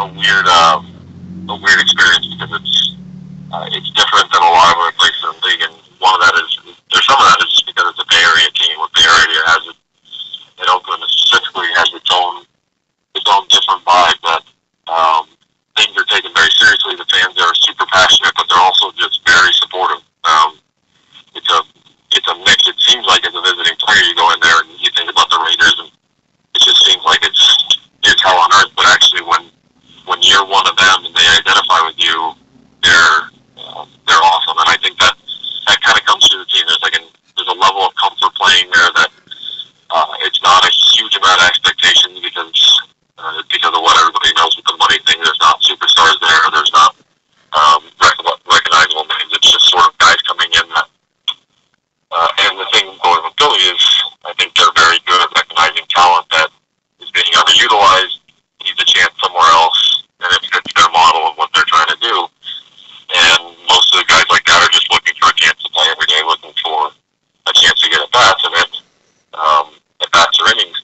a weird experience because it's different than a lot of other places in the league, and one of that is there's some of that is just because it's a Bay Area team. What Bay Area has it, and Oakland specifically has its own different vibe that things are taken very seriously. The fans there are super passionate, but they're also just very supportive. It's a mix. It seems like as a visiting player, you go in there and you think about the Raiders, and it just seems like it's hell on earth. But actually, when you're one of them and they identify with you, they're awesome. And I think that kind of comes through the team. There's a level of comfort playing there that it's not a huge amount of expectations because of what everybody knows with the money thing. There's not superstars there. There's not recognizable names. It's just sort of guys coming in that. And the thing going with Billy is, I think they're very good at recognizing talent that is being underutilized, needs a chance somewhere else, and it fits their model of what they're trying to do. And most of the guys like that are just looking for a chance to play every day, looking for a chance to get at bats, and at bats or innings,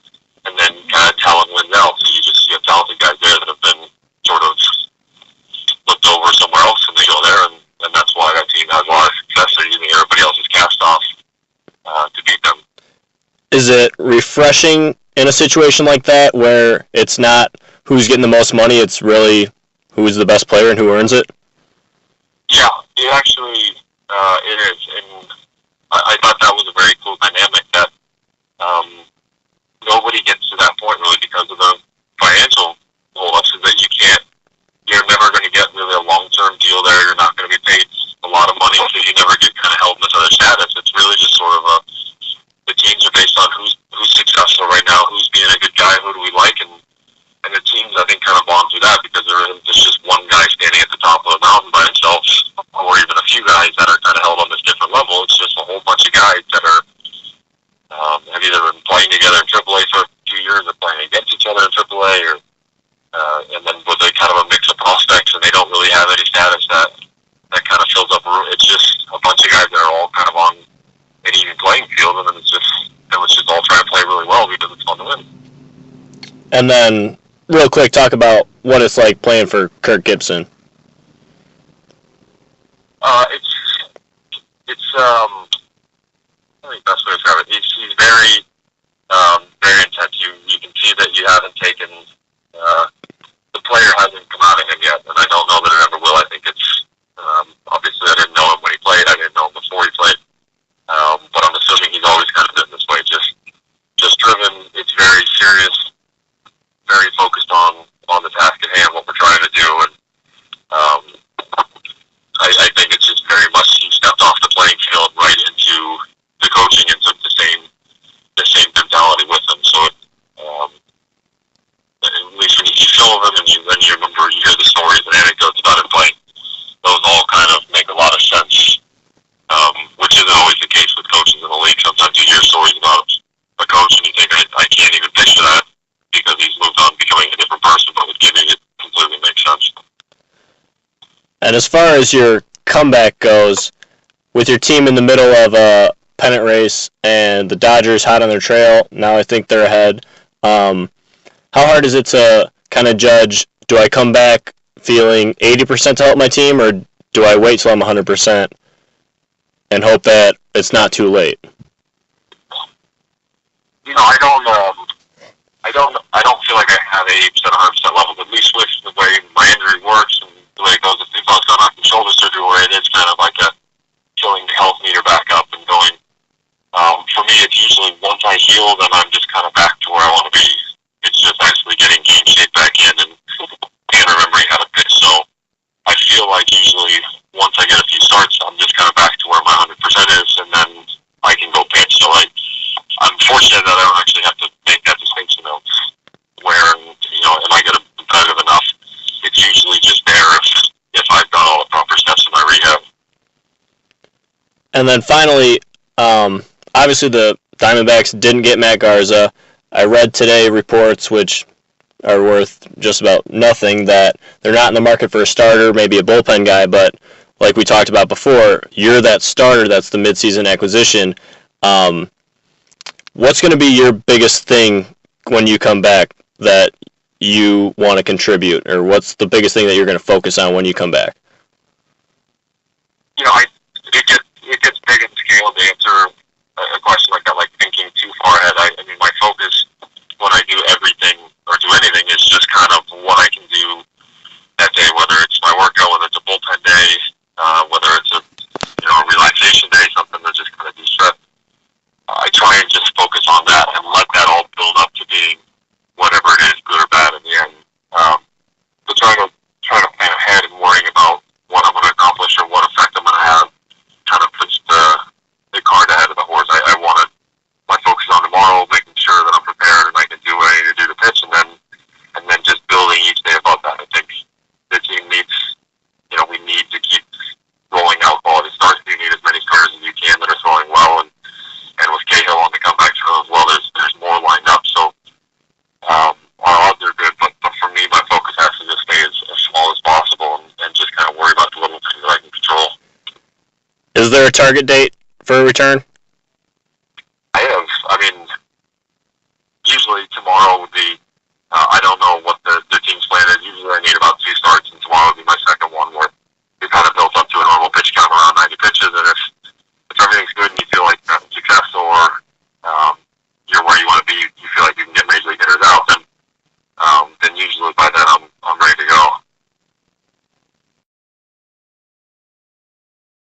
and then kind of talent wins out. So you have talented guys there that have been sort of looked over somewhere else, and they go there, and that's why that team has a lot of success. They're using everybody else's cast off to beat them. Is it refreshing in a situation like that where it's not who's getting the most money, it's really who's the best player and who earns it? Yeah, it actually it is, and I thought that was a very cool dynamic that nobody gets to that point really because of the financial hold-ups, is that you're never going to get really a long-term deal there. You're not going to be paid a lot of money, so you never get kind of held in this other status. It's really just sort of the teams are based on who's successful right now, who's being a good guy, who do we like, and the teams, I think, kind of bond through that because there's just one guy standing at the top of the mountain by himself, or even a few guys that are kind of held on this different level. It's just a whole bunch of guys that are have either been playing together in AAA for a few years or playing against each other in AAA, or and then with a kind of a mix of prospects, and they don't really have any status that kind of fills up a room. It's just a bunch of guys that are all kind of on an even playing field, and then let's just all try to play really well because it's fun to win. And then, real quick, talk about what it's like playing for Kirk Gibson. It's I think the best way to describe it. He's very intense. You can see that you haven't taken the player hasn't come out of him yet, and I don't know that it ever will. I think it's obviously I didn't know him when he played. I didn't know him before he played, but I'm assuming he's always kind of been this way. Just driven. It's very serious, very focused on the task at hand, what we're trying to do, and I think it's just very much he stepped off the playing field right into the coaching and took the same mentality with him. So at least when you feel of him and you remember, you hear the stories and anecdotes about him playing, those all kind of make a lot of sense, which isn't always the case with coaches in the league. Sometimes you hear stories about a coach and you think, I can't even picture that because he's moved on becoming a different person, but with Gibby it completely makes sense. And as far as your comeback goes, with your team in the middle of a pennant race and the Dodgers hot on their trail, now I think they're ahead. How hard is it to kind of judge, do I come back feeling 80% to help my team, or do I wait till I'm 100% and hope that it's not too late? I don't feel like I have 80%, 100% levels, at least with the way my injury works and the way it goes. If I was going off the shoulder surgery, where it is kind of like a killing the health meter back up and going. For me, it's usually once I heal, then I'm just kind of back to where I want to be. It's just actually getting game shape back in and remembering how to pitch. So I feel like usually once I get a few starts, I'm just kind of back to where my 100% is, and then I can go pitch. So I'm fortunate that I don't actually have to make that distinction of where, am I going to be competitive enough? It's usually just there if I've done all the proper steps in my rehab. And then finally, obviously the Diamondbacks didn't get Matt Garza. I read today reports, which are worth just about nothing, that they're not in the market for a starter, maybe a bullpen guy, but like we talked about before, you're that starter, that's the midseason acquisition. What's going to be your biggest thing when you come back that you want to contribute, or what's the biggest thing that you're going to focus on when you come back? You know, it gets big in scale to answer a question like that, like thinking too far ahead. I mean, my focus when I do everything or do anything is just kind of what I can do that day, whether it's my workout, whether it's a bullpen day, whether it's a relaxation day, something that just kind of de-stress. I try and just focus on that and let that all build up to being whatever it is, good or bad in the end. So trying to plan ahead and worrying about what I'm going to accomplish or what effect I'm going to have kind of puts the cart ahead of the horse. I want my focus on tomorrow, making sure that I'm prepared and I can do what I need to do to pitch, and then just building each day above that. I think the team needs, we need to keep rolling out quality starts. You need as many starters as you can that are throwing well, and with Cahill on the comeback trail as well, there's more lined up. So our odds are good, but for me, my focus has to just stay as small as possible and just kind of worry about the little things that I can control. Is there a target date for a return? Usually tomorrow would be, I don't know what the team's plan is. Usually I need about